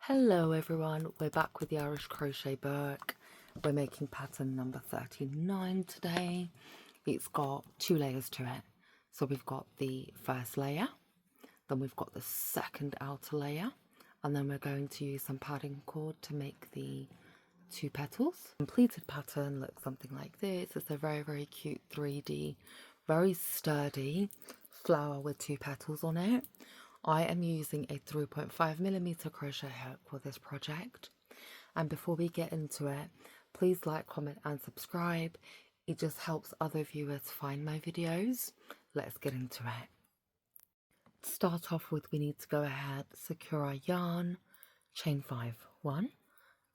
Hello everyone, we're back with the Irish Crochet book. We're making pattern number 39 today. It's got 2 layers to it. So we've got the first layer, then we've got the second outer layer, and then we're going to use some padding cord to make the 2 petals. Completed pattern looks something like this. It's a very cute 3D, very sturdy flower with 2 petals on it. I am using a 3.5mm crochet hook for this project. And before we get into it, please like, comment and subscribe. It just helps other viewers find my videos. Let's get into it. To start off with, we need to go ahead, secure our yarn, chain 5, 1,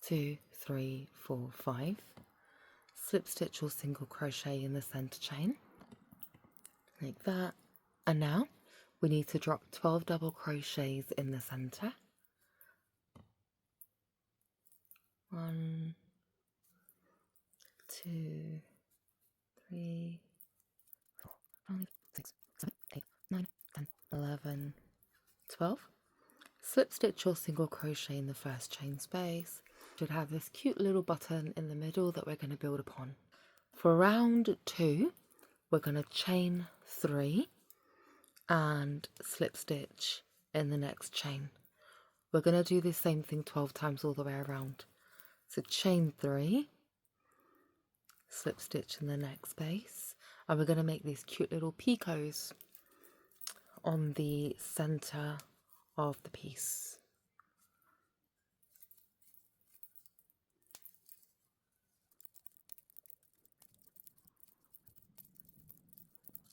2, 3, 4, 5, slip stitch or single crochet in the center chain, like that. And now we need to drop 12 double crochets in the center. 1, 2, 3, 4, 5, 6, 7, 8, 9, 10, 11, 12. Slip stitch or single crochet in the first chain space. Should have this cute little button in the middle that we're going to build upon. For round 2, we're going to chain 3 and slip stitch in the next chain. We're going to do the same thing 12 times all the way around. So chain 3, slip stitch in the next space, and we're going to make these cute little picots on the center of the piece.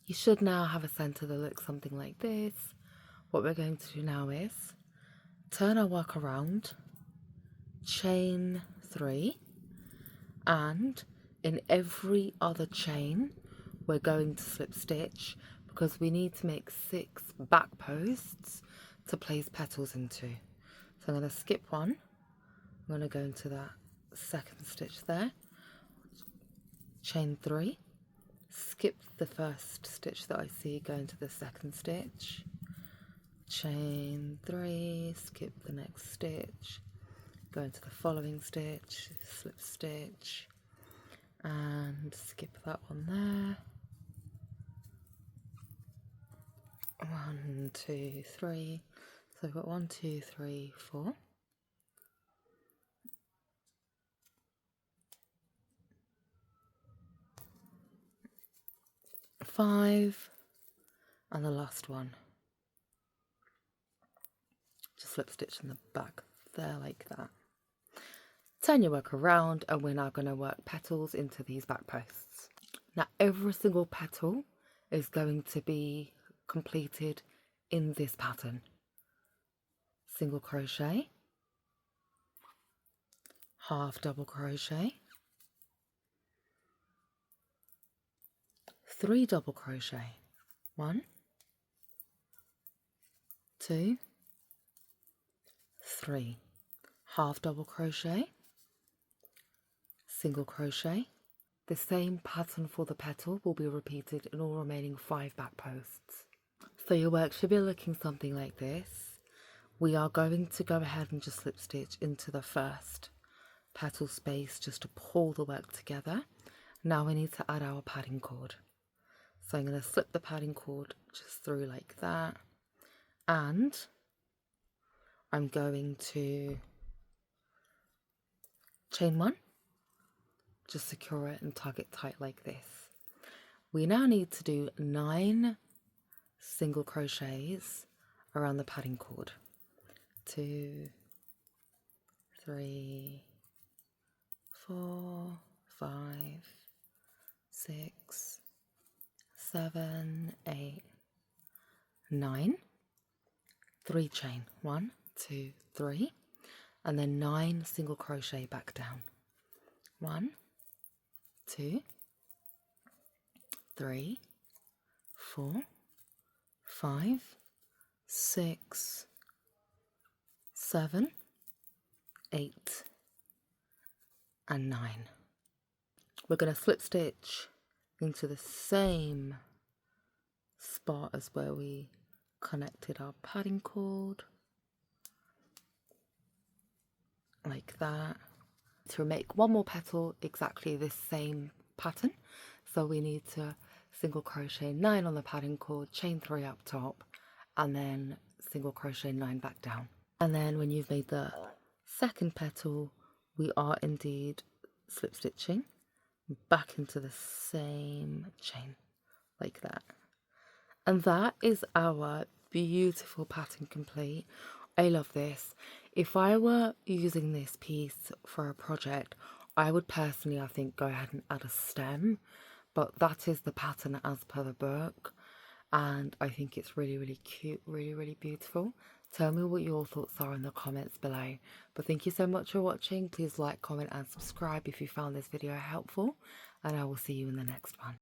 You should now have a center that looks something like this. What we're going to do now is turn our work around, chain 3, and in every other chain we're going to slip stitch because we need to make 6 back posts to place petals into. So I'm going to skip one. I'm going to go into that second stitch there, chain 3, skip the first stitch that I see, go into the second stitch, chain 3, skip the next stitch, go into the following stitch, slip stitch, and skip that one there. 1, 2, 3. So I've got 1, 2, 3, 4. 5, and the last one. Just slip stitch in the back there like that. Turn your work around, and we're now going to work petals into these back posts. Now every single petal is going to be completed in this pattern. Single crochet, half double crochet, 3 double crochet, 1, 2, 3, half double crochet, single crochet. The same pattern for the petal will be repeated in all remaining 5 back posts. So your work should be looking something like this. We are going to go ahead and just slip stitch into the first petal space just to pull the work together. Now we need to add our padding cord. So I'm going to slip the padding cord just through like that, and I'm going to chain 1, just secure it and tug it tight like this. We now need to do 9 single crochets around the padding cord. 2, 3, 4, 5, 6, 7, 8, 9, 3 chain, 1, 2, 3, and then 9 single crochet back down. 1, 2, 3, 4, 5, 6, 7, 8, and 9. We're going to slip stitch into the same spot as where we connected our padding cord. like that. To make one more petal exactly this same pattern, so we need to single crochet 9 on the padding cord, chain 3 up top, and then single crochet 9 back down. And then when you've made the second petal, we are indeed slip stitching back into the same chain like that. And that is our beautiful pattern complete. I love this. If I were using this piece for a project, I would personally, I think, go ahead and add a stem, but that is the pattern as per the book, and I think it's really, really cute, really, really beautiful. Tell me what your thoughts are in the comments below. But thank you so much for watching. Please like, comment and subscribe if you found this video helpful, and I will see you in the next one.